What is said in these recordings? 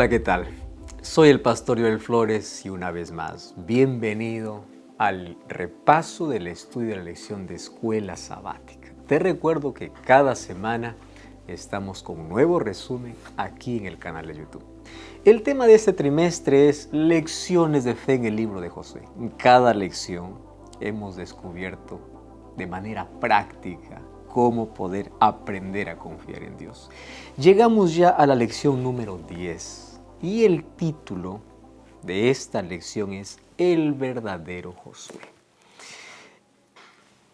Hola, ¿qué tal? Soy el pastor Joel Flores y una vez más, bienvenido al repaso del estudio de la lección de escuela sabática. Te recuerdo que cada semana estamos con un nuevo resumen aquí en el canal de YouTube. El tema de este trimestre es lecciones de fe en el libro de Josué. En cada lección hemos descubierto de manera práctica cómo poder aprender a confiar en Dios. Llegamos ya a la lección número 10 y el título de esta lección es El verdadero Josué.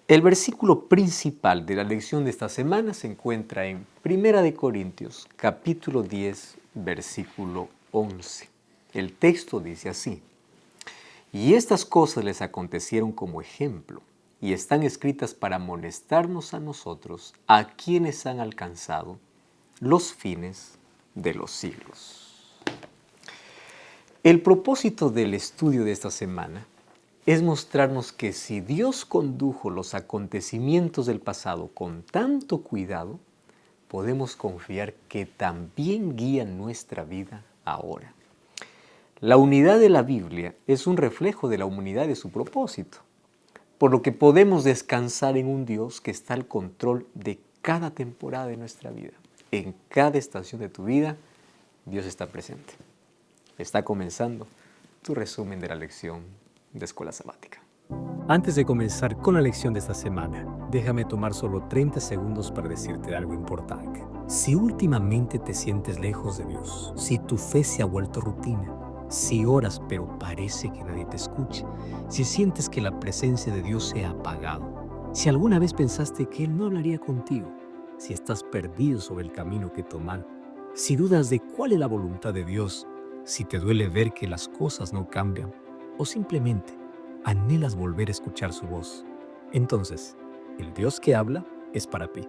El versículo principal de la lección de esta semana se encuentra en 1 Corintios, capítulo 10, versículo 11. El texto dice así: y estas cosas les acontecieron como ejemplo, y están escritas para amonestarnos a nosotros, a quienes han alcanzado los fines de los siglos. El propósito del estudio de esta semana es mostrarnos que si Dios condujo los acontecimientos del pasado con tanto cuidado, podemos confiar que también guía nuestra vida ahora. La unidad de la Biblia es un reflejo de la unidad de su propósito, por lo que podemos descansar en un Dios que está al control de cada temporada de nuestra vida. En cada estación de tu vida, Dios está presente. Está comenzando tu resumen de la lección de escuela sabática. Antes de comenzar con la lección de esta semana, déjame tomar solo 30 segundos para decirte algo importante. Si últimamente te sientes lejos de Dios, si tu fe se ha vuelto rutina, si oras pero parece que nadie te escucha, si sientes que la presencia de Dios se ha apagado, si alguna vez pensaste que Él no hablaría contigo, si estás perdido sobre el camino que tomar, si dudas de cuál es la voluntad de Dios, si te duele ver que las cosas no cambian, o simplemente anhelas volver a escuchar su voz, entonces el Dios que habla es para ti.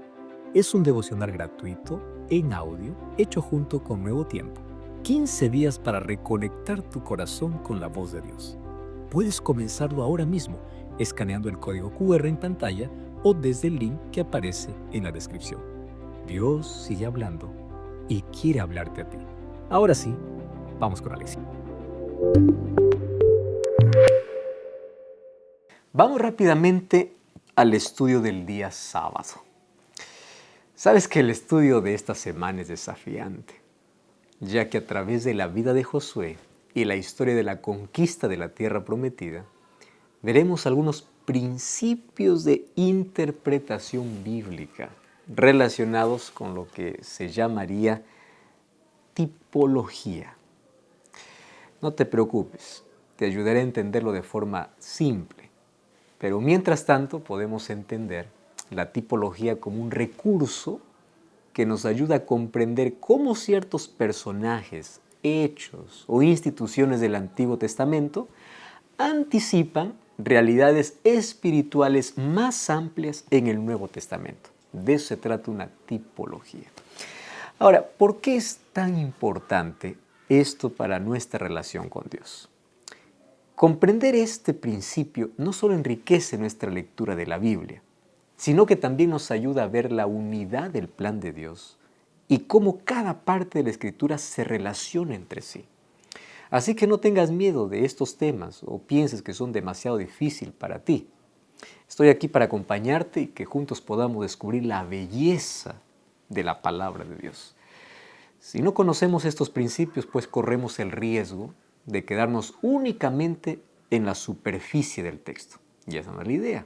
Es un devocional gratuito en audio hecho junto con Nuevo Tiempo. 15 días para reconectar tu corazón con la voz de Dios. Puedes comenzarlo ahora mismo escaneando el código QR en pantalla o desde el link que aparece en la descripción. Dios sigue hablando y quiere hablarte a ti. Ahora sí, vamos con la lección. Vamos rápidamente al estudio del día sábado. Sabes que el estudio de esta semana es desafiante, ya que a través de la vida de Josué y la historia de la conquista de la tierra prometida, veremos algunos principios de interpretación bíblica relacionados con lo que se llamaría tipología. No te preocupes, te ayudaré a entenderlo de forma simple, pero mientras tanto podemos entender la tipología como un recurso que nos ayuda a comprender cómo ciertos personajes, hechos o instituciones del Antiguo Testamento anticipan realidades espirituales más amplias en el Nuevo Testamento. De eso se trata una tipología. Ahora, ¿por qué es tan importante esto para nuestra relación con Dios? Comprender este principio no solo enriquece nuestra lectura de la Biblia, sino que también nos ayuda a ver la unidad del plan de Dios y cómo cada parte de la Escritura se relaciona entre sí. Así que no tengas miedo de estos temas o pienses que son demasiado difíciles para ti. Estoy aquí para acompañarte y que juntos podamos descubrir la belleza de la palabra de Dios. Si no conocemos estos principios, pues corremos el riesgo de quedarnos únicamente en la superficie del texto. Y esa no es la idea.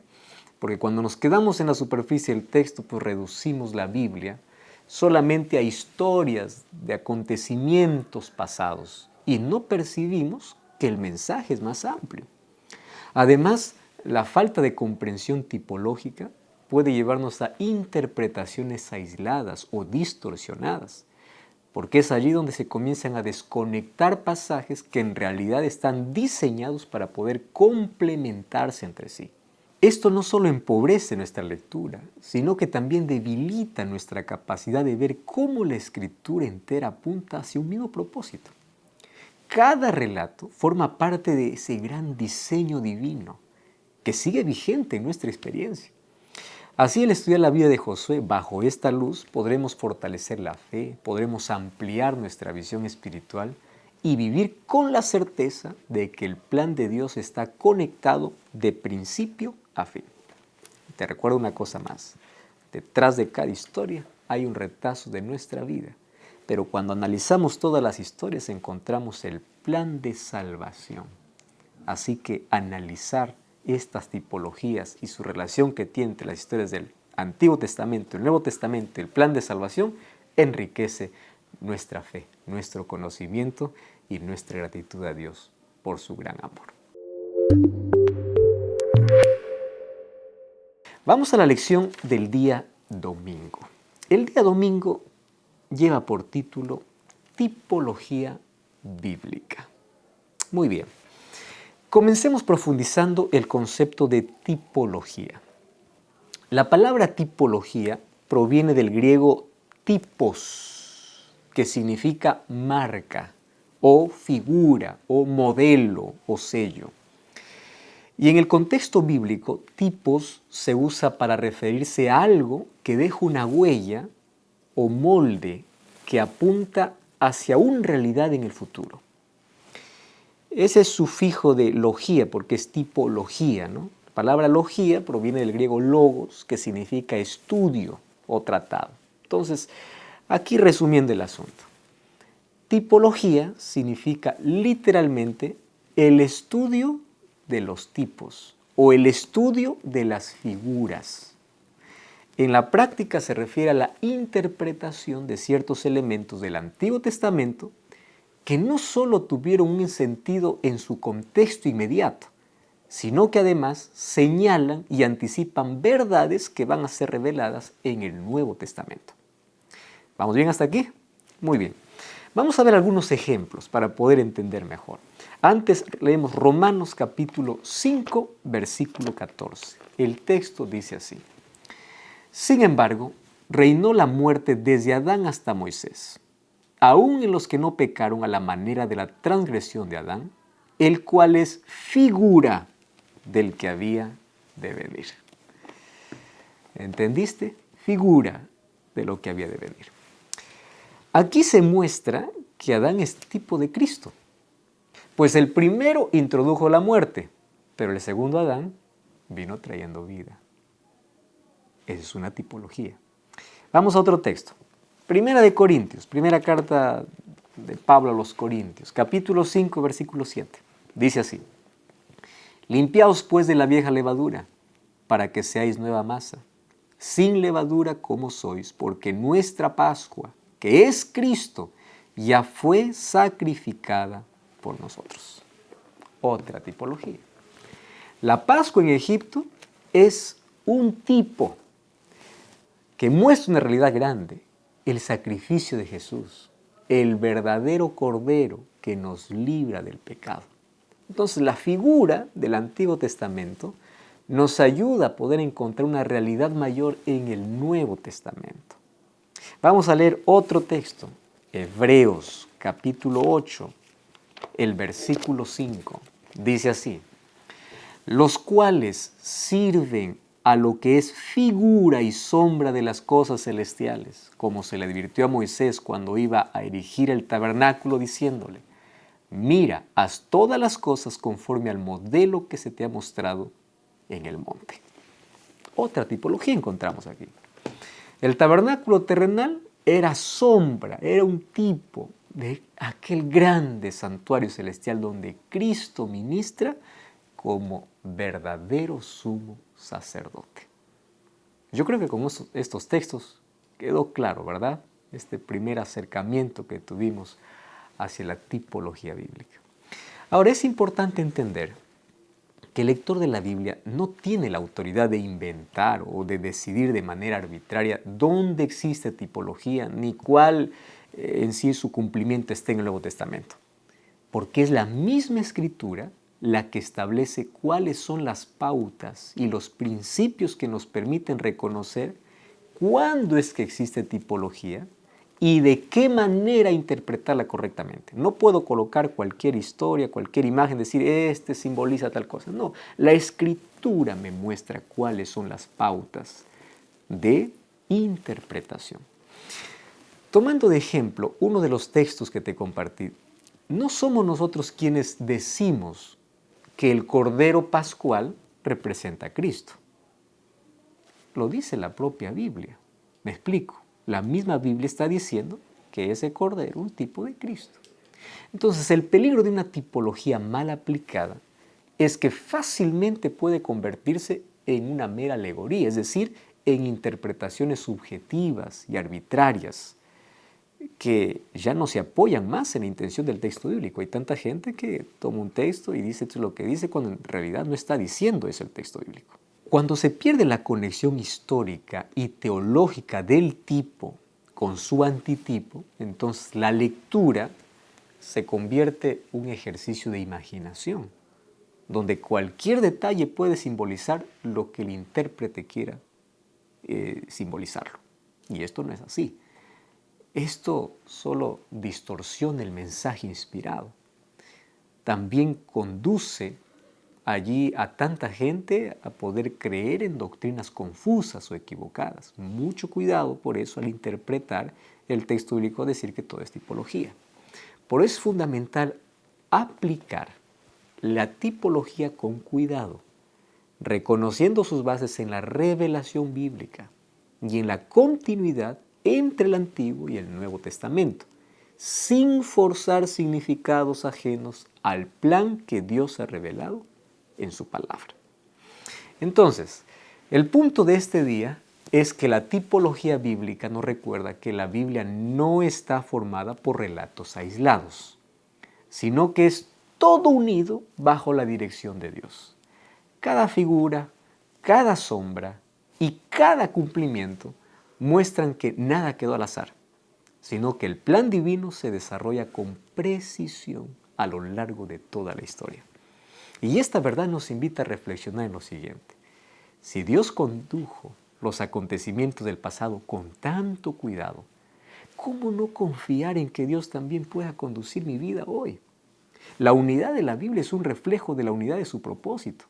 Porque cuando nos quedamos en la superficie del texto, pues reducimos la Biblia solamente a historias de acontecimientos pasados y no percibimos que el mensaje es más amplio. Además, la falta de comprensión tipológica puede llevarnos a interpretaciones aisladas o distorsionadas, porque es allí donde se comienzan a desconectar pasajes que en realidad están diseñados para poder complementarse entre sí. Esto no solo empobrece nuestra lectura, sino que también debilita nuestra capacidad de ver cómo la Escritura entera apunta hacia un mismo propósito. Cada relato forma parte de ese gran diseño divino que sigue vigente en nuestra experiencia. Así, al estudiar la vida de Josué bajo esta luz, podremos fortalecer la fe, podremos ampliar nuestra visión espiritual y vivir con la certeza de que el plan de Dios está conectado de principio a fin. Te recuerdo una cosa más. Detrás de cada historia hay un retazo de nuestra vida, pero cuando analizamos todas las historias encontramos el plan de salvación. Así que analizar estas tipologías y su relación que tiene entre las historias del Antiguo Testamento, el Nuevo Testamento, el plan de salvación, enriquece nuestra fe, nuestro conocimiento y nuestra gratitud a Dios por su gran amor. Vamos a la lección del día domingo. El día domingo lleva por título Tipología Bíblica. Muy bien. Comencemos profundizando el concepto de tipología. La palabra tipología proviene del griego typos, que significa marca, o figura, o modelo, o sello. Y en el contexto bíblico, tipos se usa para referirse a algo que deja una huella o molde que apunta hacia una realidad en el futuro. Ese es sufijo de logía, porque es tipología, ¿no? La palabra logía proviene del griego logos, que significa estudio o tratado. Entonces, aquí resumiendo el asunto. Tipología significa literalmente el estudio de los tipos o el estudio de las figuras. En la práctica se refiere a la interpretación de ciertos elementos del Antiguo Testamento que no solo tuvieron un sentido en su contexto inmediato, sino que además señalan y anticipan verdades que van a ser reveladas en el Nuevo Testamento. ¿Vamos bien hasta aquí? Muy bien. Vamos a ver algunos ejemplos para poder entender mejor. Antes leemos Romanos capítulo 5, versículo 14. El texto dice así: Sin embargo, reinó la muerte desde Adán hasta Moisés, aún en los que no pecaron a la manera de la transgresión de Adán, el cual es figura del que había de venir. ¿Entendiste? Figura de lo que había de venir. Aquí se muestra que Adán es tipo de Cristo, pues el primero introdujo la muerte, pero el segundo Adán vino trayendo vida. Esa es una tipología. Vamos a otro texto. Primera de Corintios, primera carta de Pablo a los Corintios, capítulo 5, versículo 7. Dice así: Limpiaos pues de la vieja levadura, para que seáis nueva masa, sin levadura como sois, porque nuestra Pascua, que es Cristo, ya fue sacrificada por nosotros. Otra tipología. La Pascua en Egipto es un tipo que muestra una realidad grande: el sacrificio de Jesús, el verdadero Cordero que nos libra del pecado. Entonces, la figura del Antiguo Testamento nos ayuda a poder encontrar una realidad mayor en el Nuevo Testamento. Vamos a leer otro texto, Hebreos capítulo 8, el versículo 5. Dice así: los cuales sirven a lo que es figura y sombra de las cosas celestiales, como se le advirtió a Moisés cuando iba a erigir el tabernáculo, diciéndole: mira, haz todas las cosas conforme al modelo que se te ha mostrado en el monte. Otra tipología encontramos aquí. El tabernáculo terrenal era sombra, era un tipo de aquel grande santuario celestial donde Cristo ministra como verdadero sumo sacerdote. Yo creo que con estos textos quedó claro, ¿verdad? Este primer acercamiento que tuvimos hacia la tipología bíblica. Ahora, es importante entender que el lector de la Biblia no tiene la autoridad de inventar o de decidir de manera arbitraria dónde existe tipología ni cuál en sí su cumplimiento esté en el Nuevo Testamento, porque es la misma Escritura la que establece cuáles son las pautas y los principios que nos permiten reconocer cuándo es que existe tipología y de qué manera interpretarla correctamente. No puedo colocar cualquier historia, cualquier imagen, decir, simboliza tal cosa. No, la Escritura me muestra cuáles son las pautas de interpretación. Tomando de ejemplo uno de los textos que te compartí, no somos nosotros quienes decimos que el Cordero Pascual representa a Cristo. Lo dice la propia Biblia. Me explico. La misma Biblia está diciendo que ese Cordero es un tipo de Cristo. Entonces, el peligro de una tipología mal aplicada es que fácilmente puede convertirse en una mera alegoría, es decir, en interpretaciones subjetivas y arbitrarias que ya no se apoyan más en la intención del texto bíblico. Hay tanta gente que toma un texto y dice lo que dice cuando en realidad no está diciendo eso el texto bíblico. Cuando se pierde la conexión histórica y teológica del tipo con su antitipo, entonces la lectura se convierte en un ejercicio de imaginación, donde cualquier detalle puede simbolizar lo que el intérprete quiera simbolizarlo. Y esto no es así. Esto solo distorsiona el mensaje inspirado. También conduce allí a tanta gente a poder creer en doctrinas confusas o equivocadas. Mucho cuidado por eso al interpretar el texto bíblico, decir que todo es tipología. Por eso es fundamental aplicar la tipología con cuidado, reconociendo sus bases en la revelación bíblica y en la continuidad entre el Antiguo y el Nuevo Testamento, sin forzar significados ajenos al plan que Dios ha revelado en su palabra. Entonces, el punto de este día es que la tipología bíblica nos recuerda que la Biblia no está formada por relatos aislados, sino que es todo unido bajo la dirección de Dios. Cada figura, cada sombra y cada cumplimiento muestran que nada quedó al azar, sino que el plan divino se desarrolla con precisión a lo largo de toda la historia. Y esta verdad nos invita a reflexionar en lo siguiente. Si Dios condujo los acontecimientos del pasado con tanto cuidado, ¿cómo no confiar en que Dios también pueda conducir mi vida hoy? La unidad de la Biblia es un reflejo de la unidad de su propósito,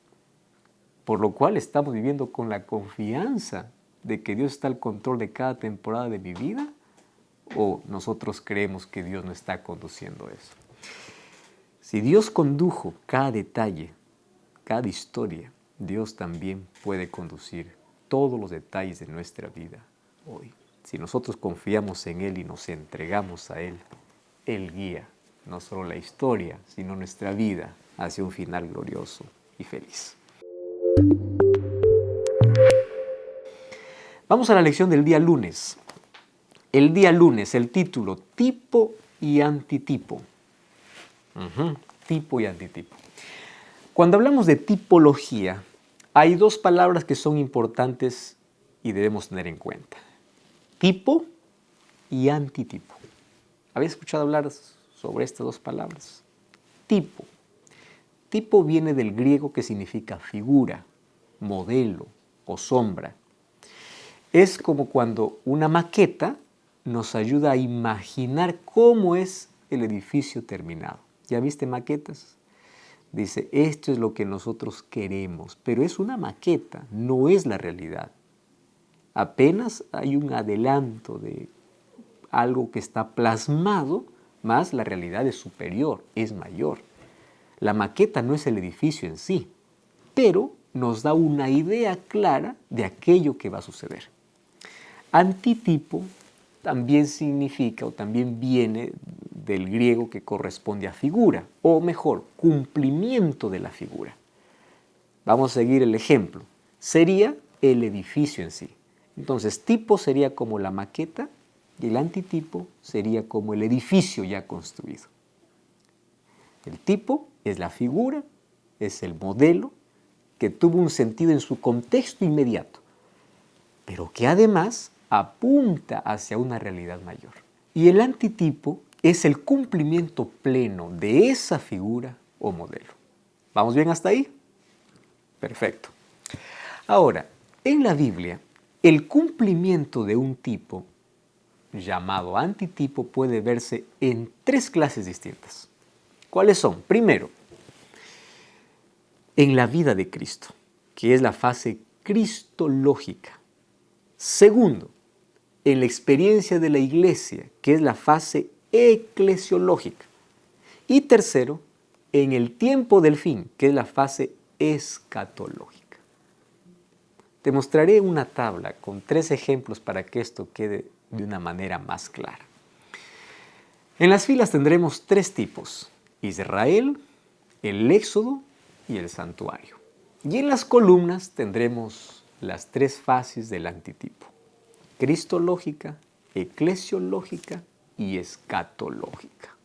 por lo cual estamos viviendo con la confianza de que Dios está al control de cada temporada de mi vida, o nosotros creemos que Dios no está conduciendo eso. Si Dios condujo cada detalle, cada historia, Dios también puede conducir todos los detalles de nuestra vida hoy. Si nosotros confiamos en Él y nos entregamos a Él, Él guía no solo la historia, sino nuestra vida hacia un final glorioso y feliz. Vamos a la lección del día lunes. El día lunes, el título, tipo y antitipo. Tipo y antitipo. Cuando hablamos de tipología, hay dos palabras que son importantes y debemos tener en cuenta. Tipo y antitipo. ¿Habéis escuchado hablar sobre estas dos palabras? Tipo. Tipo viene del griego que significa figura, modelo o sombra. Es como cuando una maqueta nos ayuda a imaginar cómo es el edificio terminado. ¿Ya viste maquetas? Dice, esto es lo que nosotros queremos, pero es una maqueta, no es la realidad. Apenas hay un adelanto de algo que está plasmado, más la realidad es superior, es mayor. La maqueta no es el edificio en sí, pero nos da una idea clara de aquello que va a suceder. Antitipo también significa o también viene del griego que corresponde a figura, o mejor, cumplimiento de la figura. Vamos a seguir el ejemplo. Sería el edificio en sí. Entonces, tipo sería como la maqueta y el antitipo sería como el edificio ya construido. El tipo es la figura, es el modelo que tuvo un sentido en su contexto inmediato, pero que además apunta hacia una realidad mayor. Y el antitipo es el cumplimiento pleno de esa figura o modelo. ¿Vamos bien hasta ahí? Perfecto. Ahora, en la Biblia, el cumplimiento de un tipo llamado antitipo puede verse en tres clases distintas. ¿Cuáles son? Primero, en la vida de Cristo, que es la fase cristológica. Segundo, en la experiencia de la iglesia, que es la fase eclesiológica. Y tercero, en el tiempo del fin, que es la fase escatológica. Te mostraré una tabla con 3 ejemplos para que esto quede de una manera más clara. En las filas tendremos 3 tipos: Israel, el Éxodo y el santuario. Y en las columnas tendremos las 3 fases del antitipo: cristológica, eclesiológica y escatológica.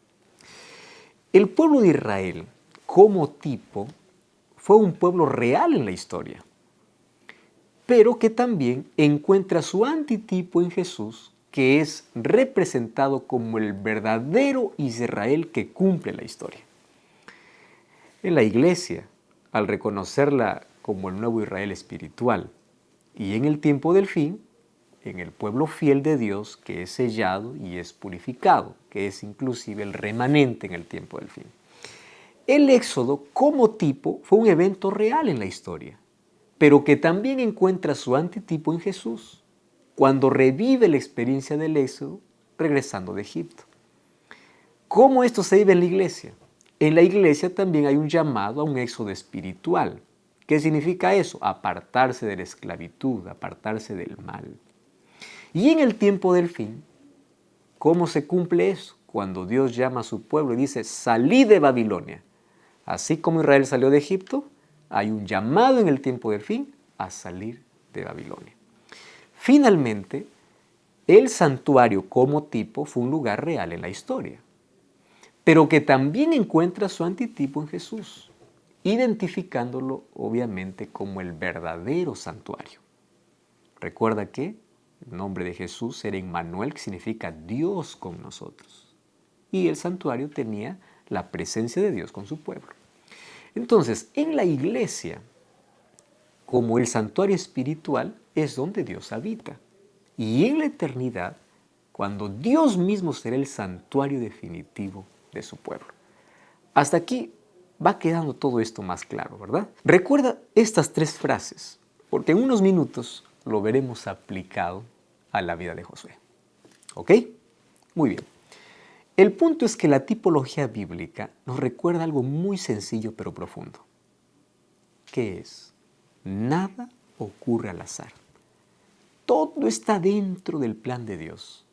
El pueblo de Israel, como tipo, fue un pueblo real en la historia, pero que también encuentra su antitipo en Jesús, que es representado como el verdadero Israel que cumple la historia. En la iglesia, al reconocerla como el nuevo Israel espiritual, y en el tiempo del fin, en el pueblo fiel de Dios que es sellado y es purificado, que es inclusive el remanente en el tiempo del fin. El Éxodo, como tipo, fue un evento real en la historia, pero que también encuentra su antitipo en Jesús, cuando revive la experiencia del Éxodo regresando de Egipto. ¿Cómo esto se vive en la iglesia? En la iglesia también hay un llamado a un éxodo espiritual. ¿Qué significa eso? Apartarse de la esclavitud, apartarse del mal. Y en el tiempo del fin, ¿cómo se cumple eso? Cuando Dios llama a su pueblo y dice: salí de Babilonia. Así como Israel salió de Egipto, hay un llamado en el tiempo del fin a salir de Babilonia. Finalmente, el santuario como tipo fue un lugar real en la historia, pero que también encuentra su antitipo en Jesús, identificándolo obviamente como el verdadero santuario. Recuerda que el nombre de Jesús era Emmanuel, que significa Dios con nosotros. Y el santuario tenía la presencia de Dios con su pueblo. Entonces, en la iglesia, como el santuario espiritual, es donde Dios habita. Y en la eternidad, cuando Dios mismo será el santuario definitivo de su pueblo. Hasta aquí va quedando todo esto más claro, ¿verdad? Recuerda estas 3 frases, porque en unos minutos lo veremos aplicado a la vida de Josué. ¿Ok? Muy bien. El punto es que la tipología bíblica nos recuerda algo muy sencillo pero profundo. ¿Qué es? Nada ocurre al azar. Todo está dentro del plan de Dios.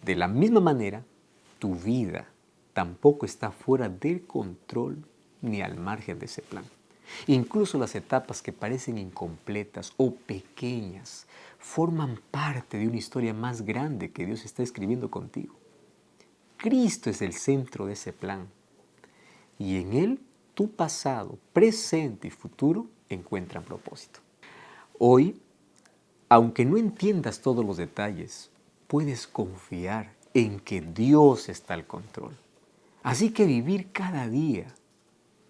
De la misma manera, tu vida tampoco está fuera del control ni al margen de ese plan. Incluso las etapas que parecen incompletas o pequeñas forman parte de una historia más grande que Dios está escribiendo contigo. Cristo es el centro de ese plan y en Él tu pasado, presente y futuro encuentran propósito. Hoy, aunque no entiendas todos los detalles, puedes confiar en que Dios está al control. Así que vivir cada día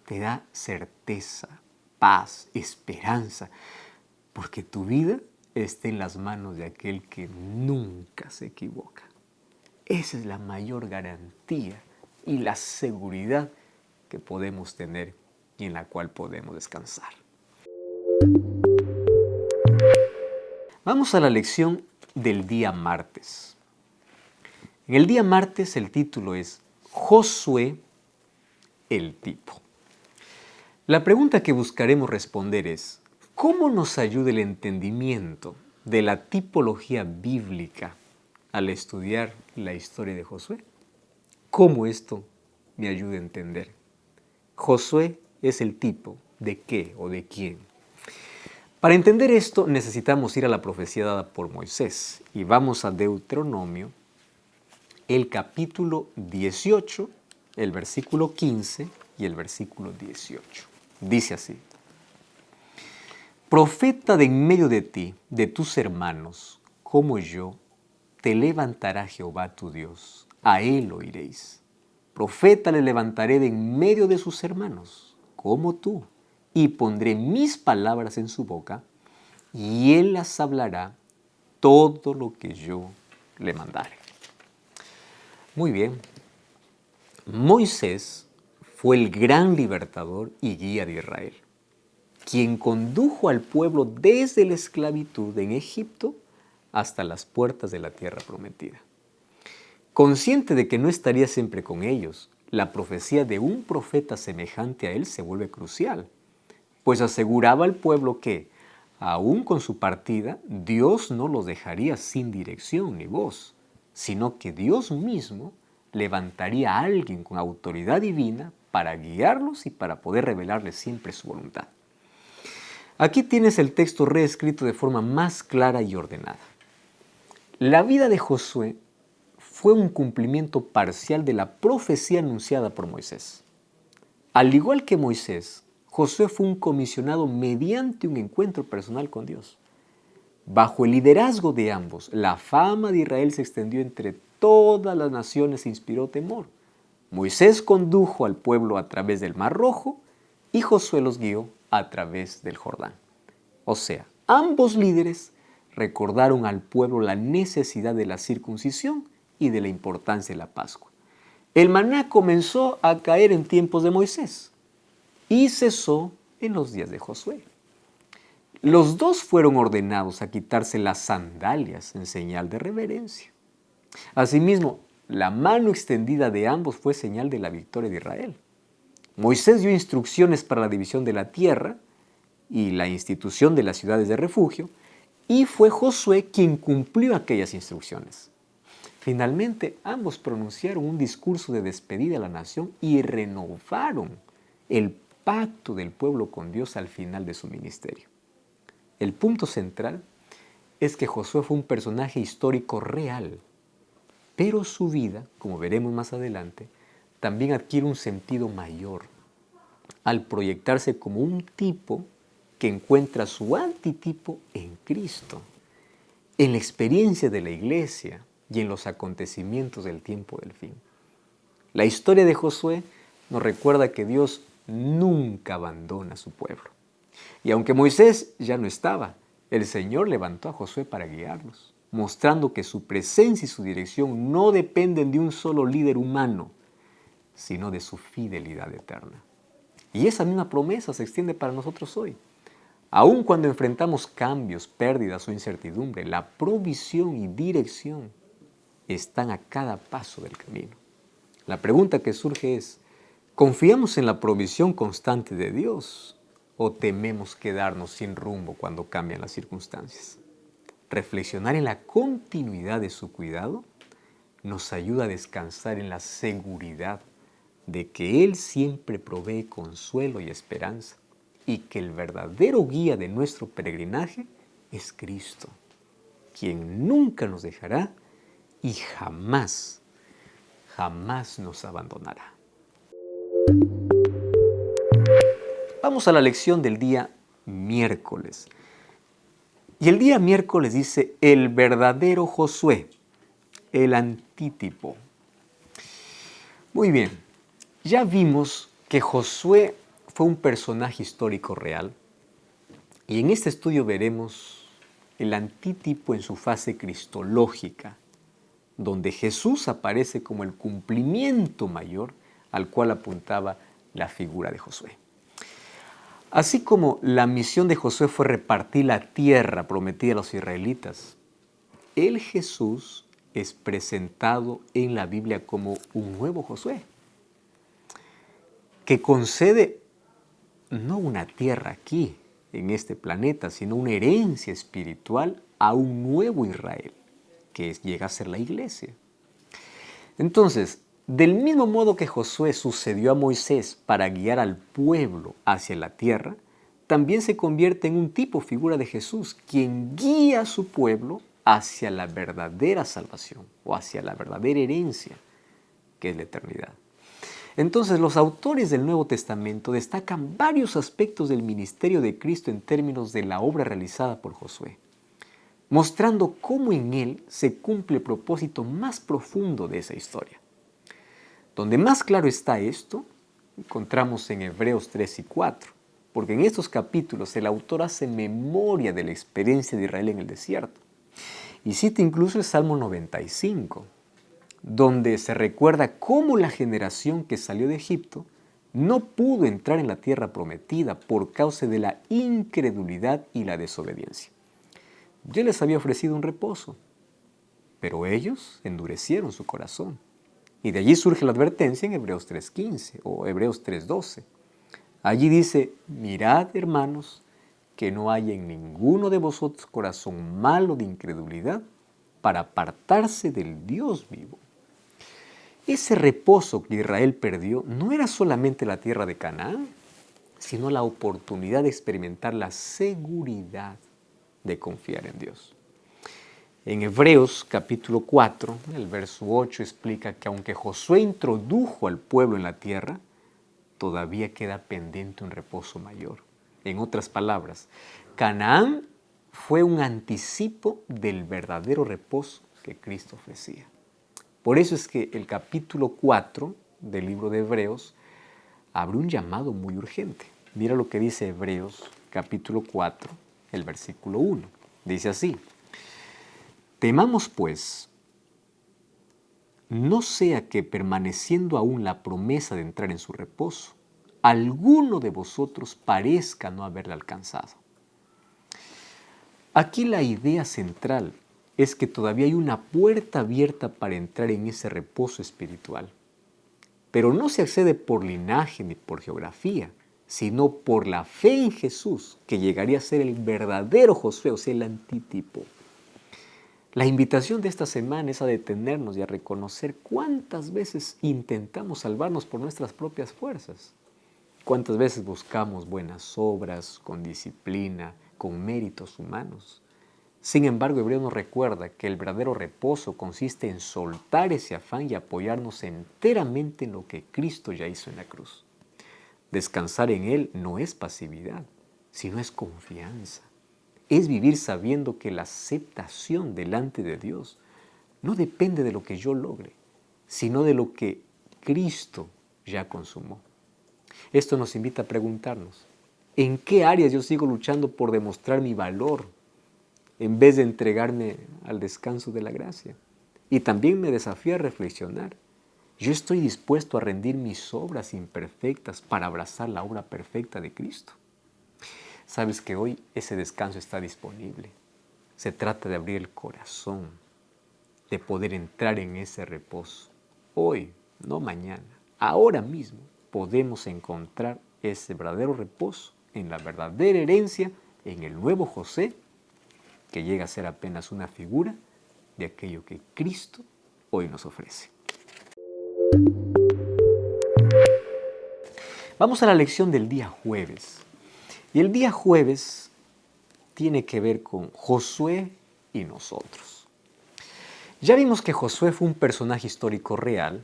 te da certeza, paz, esperanza, porque tu vida está en las manos de aquel que nunca se equivoca. Esa es la mayor garantía y la seguridad que podemos tener y en la cual podemos descansar. Vamos a la lección del día martes. En el día martes el título es Josué, el tipo. La pregunta que buscaremos responder es: ¿cómo nos ayuda el entendimiento de la tipología bíblica al estudiar la historia de Josué? ¿Cómo esto me ayuda a entender? Josué es el tipo de qué o de quién. Para entender esto necesitamos ir a la profecía dada por Moisés y vamos a Deuteronomio, el capítulo 18, el versículo 15 y el versículo 18. Dice así: profeta de en medio de ti, de tus hermanos, como yo, te levantará Jehová tu Dios, a él oiréis. Profeta le levantaré de en medio de sus hermanos, como tú, y pondré mis palabras en su boca, y él las hablará todo lo que yo le mandare. Muy bien. Moisés fue el gran libertador y guía de Israel, quien condujo al pueblo desde la esclavitud en Egipto hasta las puertas de la tierra prometida. Consciente de que no estaría siempre con ellos, la profecía de un profeta semejante a él se vuelve crucial, pues aseguraba al pueblo que, aún con su partida, Dios no los dejaría sin dirección ni voz, sino que Dios mismo levantaría a alguien con autoridad divina para guiarlos y para poder revelarles siempre su voluntad. Aquí tienes el texto reescrito de forma más clara y ordenada. La vida de Josué fue un cumplimiento parcial de la profecía anunciada por Moisés. Al igual que Moisés, Josué fue un comisionado mediante un encuentro personal con Dios. Bajo el liderazgo de ambos, la fama de Israel se extendió entre todas las naciones e inspiró temor. Moisés condujo al pueblo a través del Mar Rojo y Josué los guió a través del Jordán. O sea, ambos líderes recordaron al pueblo la necesidad de la circuncisión y de la importancia de la Pascua. El maná comenzó a caer en tiempos de Moisés y cesó en los días de Josué. Los dos fueron ordenados a quitarse las sandalias en señal de reverencia. Asimismo, la mano extendida de ambos fue señal de la victoria de Israel. Moisés dio instrucciones para la división de la tierra y la institución de las ciudades de refugio, y fue Josué quien cumplió aquellas instrucciones. Finalmente, ambos pronunciaron un discurso de despedida a la nación y renovaron el pacto del pueblo con Dios al final de su ministerio. El punto central es que Josué fue un personaje histórico real, pero su vida, como veremos más adelante, también adquiere un sentido mayor al proyectarse como un tipo que encuentra su antitipo en Cristo, en la experiencia de la iglesia y en los acontecimientos del tiempo del fin. La historia de Josué nos recuerda que Dios nunca abandona a su pueblo. Y aunque Moisés ya no estaba, el Señor levantó a Josué para guiarlos, mostrando que su presencia y su dirección no dependen de un solo líder humano, sino de su fidelidad eterna. Y esa misma promesa se extiende para nosotros hoy. Aun cuando enfrentamos cambios, pérdidas o incertidumbre, la provisión y dirección están a cada paso del camino. La pregunta que surge es, ¿confiamos en la provisión constante de Dios o tememos quedarnos sin rumbo cuando cambian las circunstancias? Reflexionar en la continuidad de su cuidado nos ayuda a descansar en la seguridad de que Él siempre provee consuelo y esperanza y que el verdadero guía de nuestro peregrinaje es Cristo, quien nunca nos dejará y jamás, jamás nos abandonará. Vamos a la lección del día miércoles. Y el día miércoles dice el verdadero Josué, el antítipo. Muy bien, ya vimos que Josué fue un personaje histórico real y en este estudio veremos el antítipo en su fase cristológica, donde Jesús aparece como el cumplimiento mayor al cual apuntaba la figura de Josué. Así como la misión de Josué fue repartir la tierra prometida a los israelitas, el Jesús es presentado en la Biblia como un nuevo Josué, que concede no una tierra aquí, en este planeta, sino una herencia espiritual a un nuevo Israel, que llega a ser la iglesia. Entonces, del mismo modo que Josué sucedió a Moisés para guiar al pueblo hacia la tierra, también se convierte en un tipo figura de Jesús, quien guía a su pueblo hacia la verdadera salvación o hacia la verdadera herencia, que es la eternidad. Entonces, los autores del Nuevo Testamento destacan varios aspectos del ministerio de Cristo en términos de la obra realizada por Josué, mostrando cómo en él se cumple el propósito más profundo de esa historia. Donde más claro está esto, encontramos en Hebreos 3 y 4, porque en estos capítulos el autor hace memoria de la experiencia de Israel en el desierto. Y cita incluso el Salmo 95, donde se recuerda cómo la generación que salió de Egipto no pudo entrar en la tierra prometida por causa de la incredulidad y la desobediencia. Yo les había ofrecido un reposo, pero ellos endurecieron su corazón. Y de allí surge la advertencia en Hebreos 3:15 o Hebreos 3:12. Allí dice, mirad, hermanos, que no haya en ninguno de vosotros corazón malo de incredulidad para apartarse del Dios vivo. Ese reposo que Israel perdió no era solamente la tierra de Canaán, sino la oportunidad de experimentar la seguridad de confiar en Dios. En Hebreos capítulo 4, el verso 8 explica que aunque Josué introdujo al pueblo en la tierra, todavía queda pendiente un reposo mayor. En otras palabras, Canaán fue un anticipo del verdadero reposo que Cristo ofrecía. Por eso es que el capítulo 4 del libro de Hebreos abre un llamado muy urgente. Mira lo que dice Hebreos capítulo 4, el versículo 1. Dice así, temamos pues, no sea que permaneciendo aún la promesa de entrar en su reposo, alguno de vosotros parezca no haberla alcanzado. Aquí la idea central es que todavía hay una puerta abierta para entrar en ese reposo espiritual. Pero no se accede por linaje ni por geografía, sino por la fe en Jesús, que llegaría a ser el verdadero Josué, o sea, el antitipo. La invitación de esta semana es a detenernos y a reconocer cuántas veces intentamos salvarnos por nuestras propias fuerzas. Cuántas veces buscamos buenas obras, con disciplina, con méritos humanos. Sin embargo, Hebreo nos recuerda que el verdadero reposo consiste en soltar ese afán y apoyarnos enteramente en lo que Cristo ya hizo en la cruz. Descansar en Él no es pasividad, sino es confianza. Es vivir sabiendo que la aceptación delante de Dios no depende de lo que yo logre, sino de lo que Cristo ya consumó. Esto nos invita a preguntarnos, ¿en qué áreas yo sigo luchando por demostrar mi valor en vez de entregarme al descanso de la gracia? Y también me desafía a reflexionar. Yo estoy dispuesto a rendir mis obras imperfectas para abrazar la obra perfecta de Cristo. Sabes que hoy ese descanso está disponible. Se trata de abrir el corazón, de poder entrar en ese reposo. Hoy, no mañana, ahora mismo podemos encontrar ese verdadero reposo en la verdadera herencia, en el nuevo José, que llega a ser apenas una figura de aquello que Cristo hoy nos ofrece. Vamos a la lección del día jueves. Y el día jueves tiene que ver con Josué y nosotros. Ya vimos que Josué fue un personaje histórico real.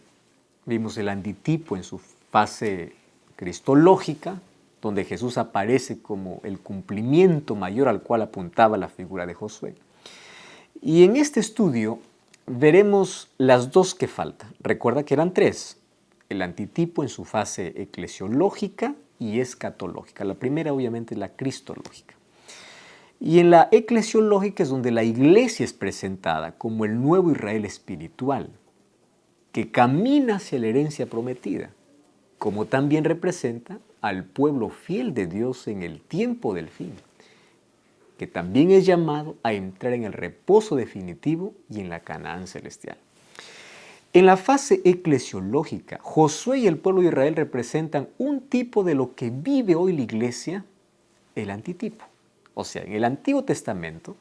Vimos el antitipo en su fase cristológica, donde Jesús aparece como el cumplimiento mayor al cual apuntaba la figura de Josué. Y en este estudio veremos las dos que faltan. Recuerda que eran tres. El antitipo en su fase eclesiológica y escatológica. La primera obviamente es la cristológica. Y en la eclesiológica es donde la iglesia es presentada como el nuevo Israel espiritual, que camina hacia la herencia prometida, como también representa al pueblo fiel de Dios en el tiempo del fin, que también es llamado a entrar en el reposo definitivo y en la Canaán celestial. En la fase eclesiológica, Josué y el pueblo de Israel representan un tipo de lo que vive hoy la iglesia, el antitipo. O sea, en el Antiguo Testamento,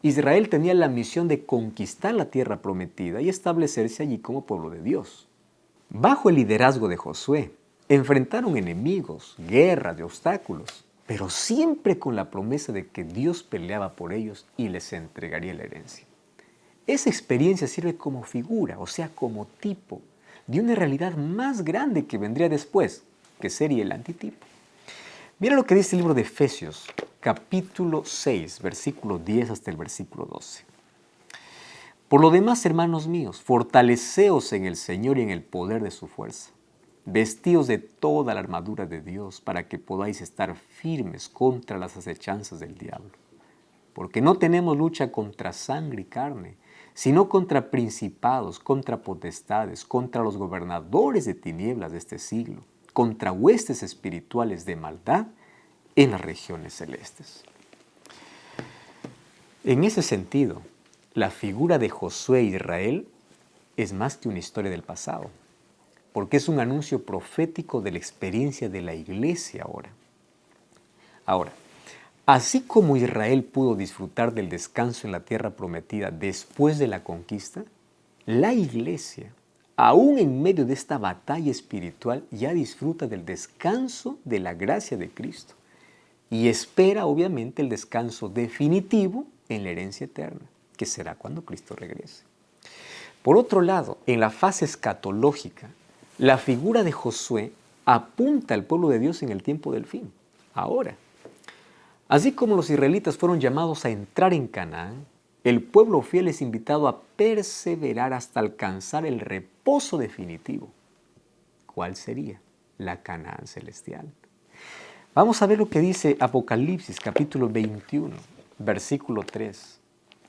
Israel tenía la misión de conquistar la tierra prometida y establecerse allí como pueblo de Dios. Bajo el liderazgo de Josué, enfrentaron enemigos, guerras y obstáculos, pero siempre con la promesa de que Dios peleaba por ellos y les entregaría la herencia. Esa experiencia sirve como figura, o sea, como tipo de una realidad más grande que vendría después, que sería el antitipo. Mira lo que dice el libro de Efesios, capítulo 6, versículo 10 hasta el versículo 12. Por lo demás, hermanos míos, fortaleceos en el Señor y en el poder de su fuerza. Vestíos de toda la armadura de Dios para que podáis estar firmes contra las acechanzas del diablo. Porque no tenemos lucha contra sangre y carne, sino contra principados, contra potestades, contra los gobernadores de tinieblas de este siglo, contra huestes espirituales de maldad en las regiones celestes. En ese sentido, la figura de Josué e Israel es más que una historia del pasado, porque es un anuncio profético de la experiencia de la iglesia ahora. Ahora, así como Israel pudo disfrutar del descanso en la tierra prometida después de la conquista, la iglesia, aún en medio de esta batalla espiritual, ya disfruta del descanso de la gracia de Cristo y espera obviamente el descanso definitivo en la herencia eterna, que será cuando Cristo regrese. Por otro lado, en la fase escatológica, la figura de Josué apunta al pueblo de Dios en el tiempo del fin, ahora. Así como los israelitas fueron llamados a entrar en Canaán, el pueblo fiel es invitado a perseverar hasta alcanzar el reposo definitivo. ¿Cuál sería? La Canaán celestial. Vamos a ver lo que dice Apocalipsis capítulo 21, versículo 3.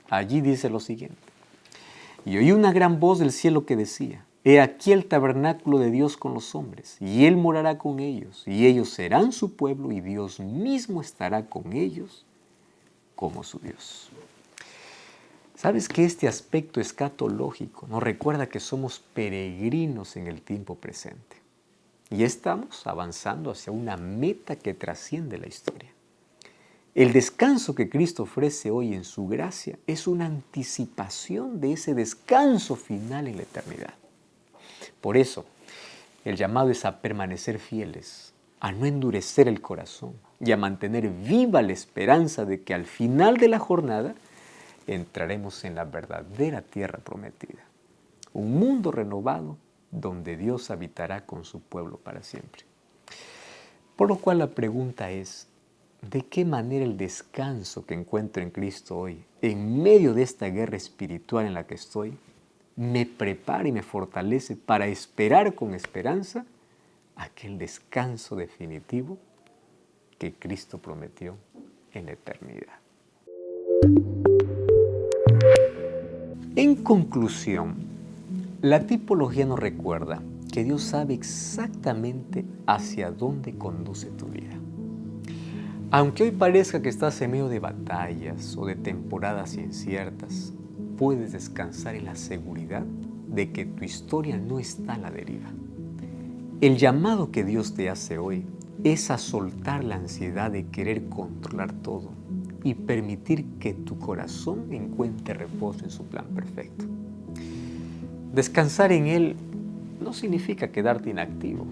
Allí dice lo siguiente. Y oí una gran voz del cielo que decía, He aquí el tabernáculo de Dios con los hombres, y Él morará con ellos, y ellos serán su pueblo, y Dios mismo estará con ellos como su Dios. ¿Sabes que este aspecto escatológico nos recuerda que somos peregrinos en el tiempo presente? Y estamos avanzando hacia una meta que trasciende la historia. El descanso que Cristo ofrece hoy en su gracia es una anticipación de ese descanso final en la eternidad. Por eso, el llamado es a permanecer fieles, a no endurecer el corazón y a mantener viva la esperanza de que al final de la jornada entraremos en la verdadera tierra prometida. Un mundo renovado donde Dios habitará con su pueblo para siempre. Por lo cual la pregunta es, ¿de qué manera el descanso que encuentro en Cristo hoy, en medio de esta guerra espiritual en la que estoy, me prepara y me fortalece para esperar con esperanza aquel descanso definitivo que Cristo prometió en la eternidad? En conclusión, la tipología nos recuerda que Dios sabe exactamente hacia dónde conduce tu vida. Aunque hoy parezca que estás en medio de batallas o de temporadas inciertas, puedes descansar en la seguridad de que tu historia no está a la deriva. El llamado que Dios te hace hoy es a soltar la ansiedad de querer controlar todo y permitir que tu corazón encuentre reposo en su plan perfecto. Descansar en Él no significa quedarte inactivo,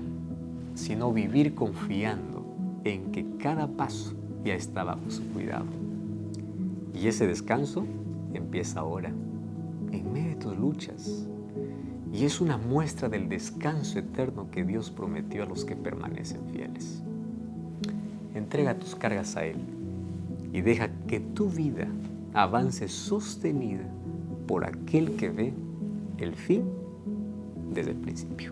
sino vivir confiando en que cada paso ya está bajo su cuidado. Y ese descanso empieza ahora, en medio de tus luchas. Y es una muestra del descanso eterno que Dios prometió a los que permanecen fieles. Entrega tus cargas a Él y deja que tu vida avance sostenida por aquel que ve el fin desde el principio.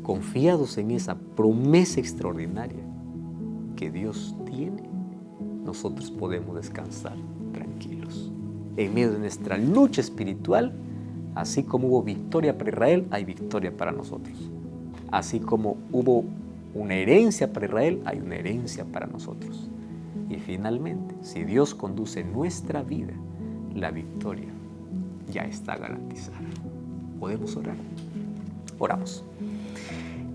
Confiados en esa promesa extraordinaria que Dios tiene, nosotros podemos descansar tranquilos. En medio de nuestra lucha espiritual, así como hubo victoria para Israel, hay victoria para nosotros. Así como hubo una herencia para Israel, hay una herencia para nosotros. Y finalmente, si Dios conduce nuestra vida, la victoria ya está garantizada. ¿Podemos orar? Oramos.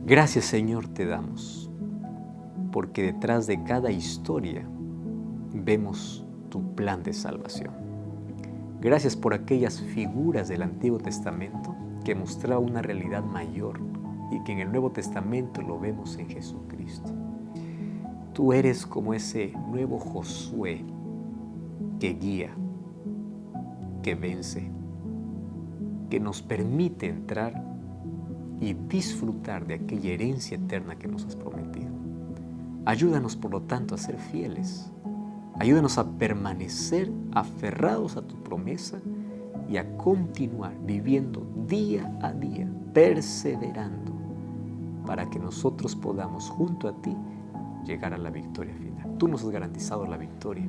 Gracias, Señor, te damos, porque detrás de cada historia vemos tu plan de salvación. Gracias por aquellas figuras del Antiguo Testamento que mostraban una realidad mayor y que en el Nuevo Testamento lo vemos en Jesucristo. Tú eres como ese nuevo Josué que guía, que vence, que nos permite entrar y disfrutar de aquella herencia eterna que nos has prometido. Ayúdanos, por lo tanto, a ser fieles. Ayúdanos a permanecer aferrados a tu promesa y a continuar viviendo día a día, perseverando, para que nosotros podamos, junto a ti, llegar a la victoria final. Tú nos has garantizado la victoria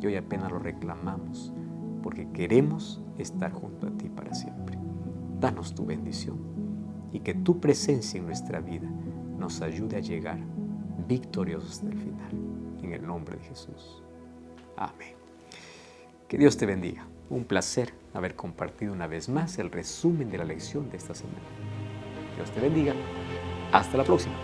y hoy apenas lo reclamamos, porque queremos estar junto a ti para siempre. Danos tu bendición y que tu presencia en nuestra vida nos ayude a llegar victoriosos hasta el final. En el nombre de Jesús. Amén. Que Dios te bendiga. Un placer haber compartido una vez más el resumen de la lección de esta semana. Dios te bendiga. Hasta la próxima.